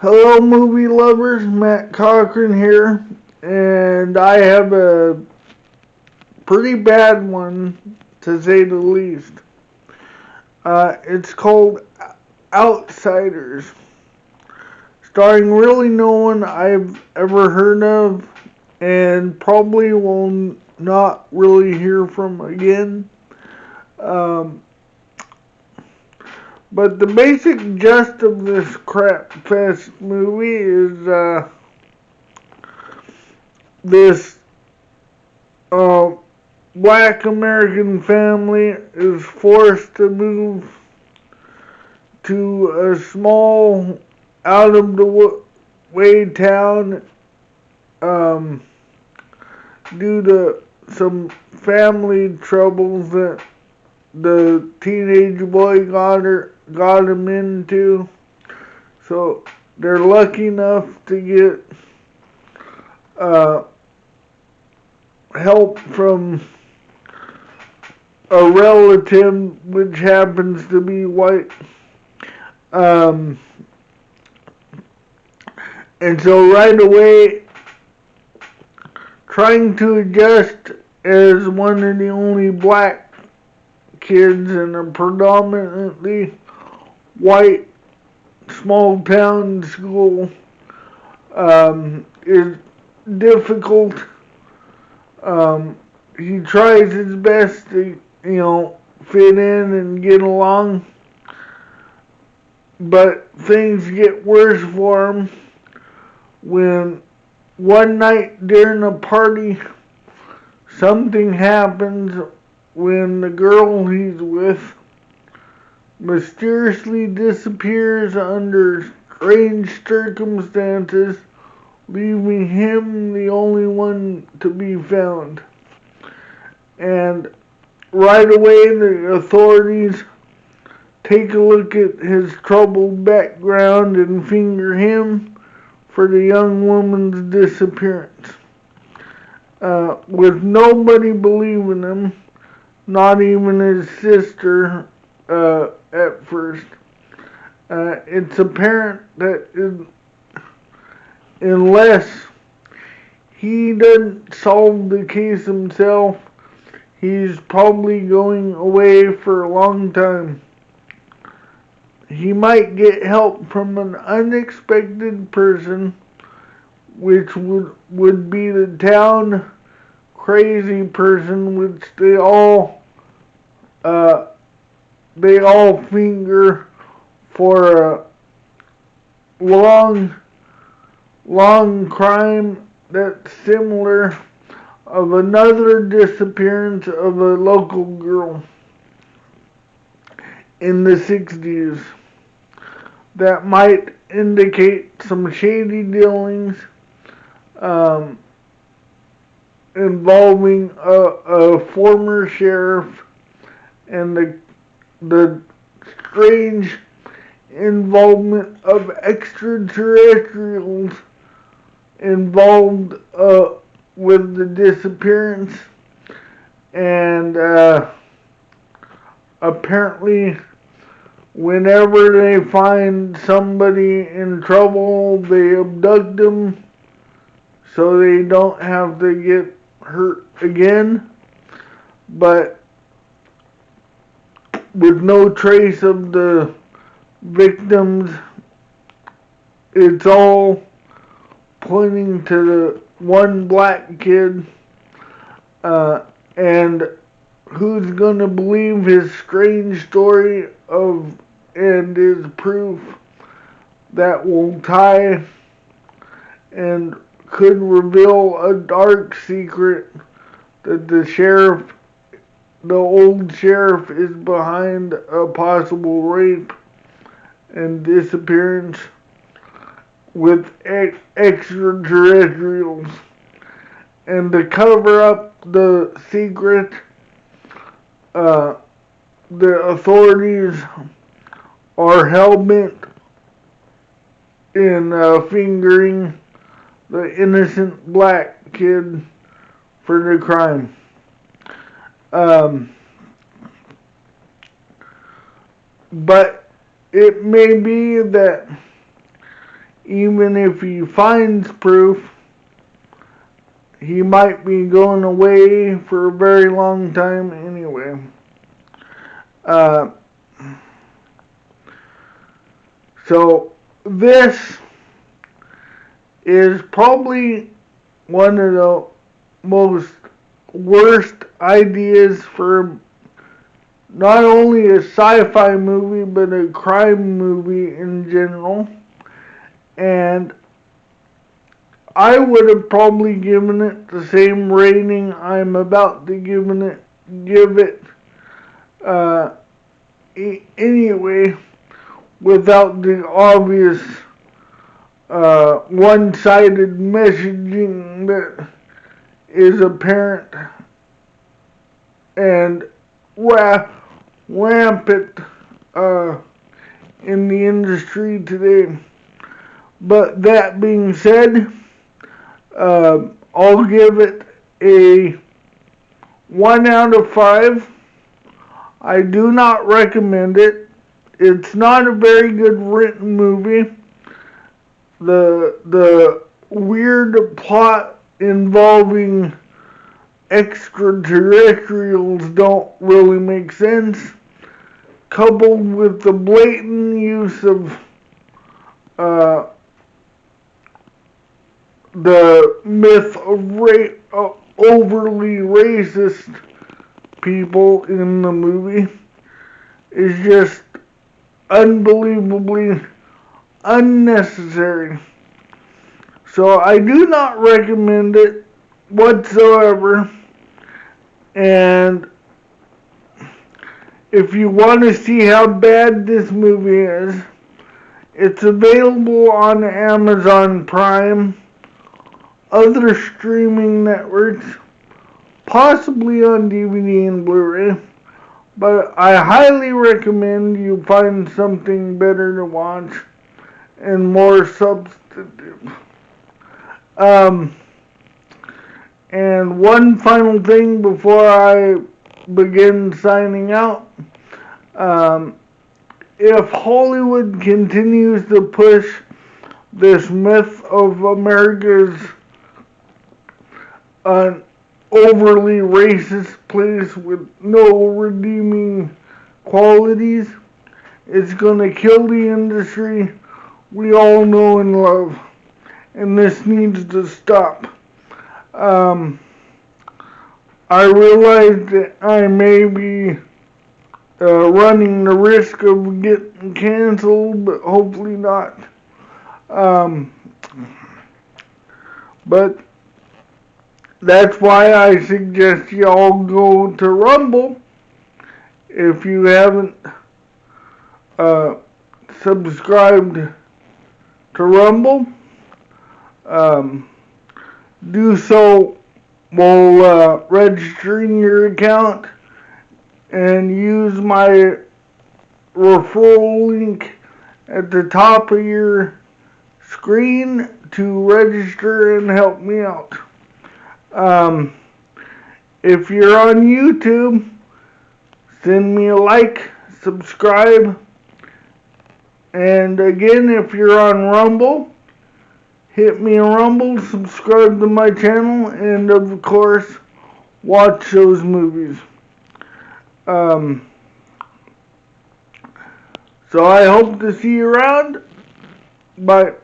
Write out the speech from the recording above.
Hello, movie lovers. Matt Cochran here, and I have a pretty bad one, to say the least. It's called Outsiders, starring really no one I've ever heard of, and probably will not really hear from again. Um, but the basic gist of this crap fest movie is this uh, black American family is forced to move to a small, out of the way town um, due to some family troubles that the teenage boy got him into. So they're lucky enough to get uh, help from a relative, which happens to be white. Um, and so right away, trying to adjust as one of the only black kids in a predominantly white small town school is difficult. Um, he tries his best to, fit in and get along, but things get worse for him when one night during a party, something happens when the girl he's with mysteriously disappears under strange circumstances, leaving him the only one to be found. And right away, the authorities take a look at his troubled background and finger him for the young woman's disappearance. With nobody believing him, not even his sister at first. It's apparent that unless he doesn't solve the case himself, he's probably going away for a long time. He might get help from an unexpected person, which would be the town crazy person, which uh, they all finger for a long, long crime that's similar of another disappearance of a local girl in the 60s that might indicate some shady dealings um, involving a former sheriff and the strange involvement of extraterrestrials involved with the disappearance, and apparently whenever they find somebody in trouble, they abduct them so they don't have to get hurt again. But with no trace of the victims, it's all pointing to the one black kid. And who's gonna believe his strange story of and his proof that will tie and could reveal a dark secret that the old sheriff, is behind a possible rape and disappearance with extraterrestrials. And to cover up the secret, uh, the authorities are hell-bent in fingering the innocent black kid for the crime. Um, but it may be that even if he finds proof, he might be going away for a very long time anyway. Uh, so this is probably one of the most worst ideas for not only a sci-fi movie but a crime movie in general. And I would have probably given it the same rating I'm about to give it uh, anyway, without the obvious one-sided messaging that is apparent and rampant in the industry today. But that being said, I'll give it a 1 out of 5. I do not recommend it. It's not a very good written movie. The weird plot involving extraterrestrials don't really make sense, coupled with the blatant use of the myth of overly racist people in the movie is just unbelievably unnecessary. So I do not recommend it whatsoever. And if you want to see how bad this movie is, it's available on Amazon Prime, other streaming networks, possibly on DVD and Blu-ray, but I highly recommend you find something better to watch and more substantive. And one final thing before I begin signing out. If Hollywood continues to push this myth of America's an overly racist place with no redeeming qualities, it's gonna kill the industry we all know and love. And this needs to stop. I realize that I may be running the risk of getting canceled, but hopefully not. But that's why I suggest y'all go to Rumble if you haven't subscribed to Rumble. Do so while registering your account and use my referral link at the top of your screen to register and help me out. If you're on YouTube, send me a like, subscribe, and again, if you're on Rumble, hit me a Rumble, subscribe to my channel, and of course, watch those movies. So I hope to see you around. Bye.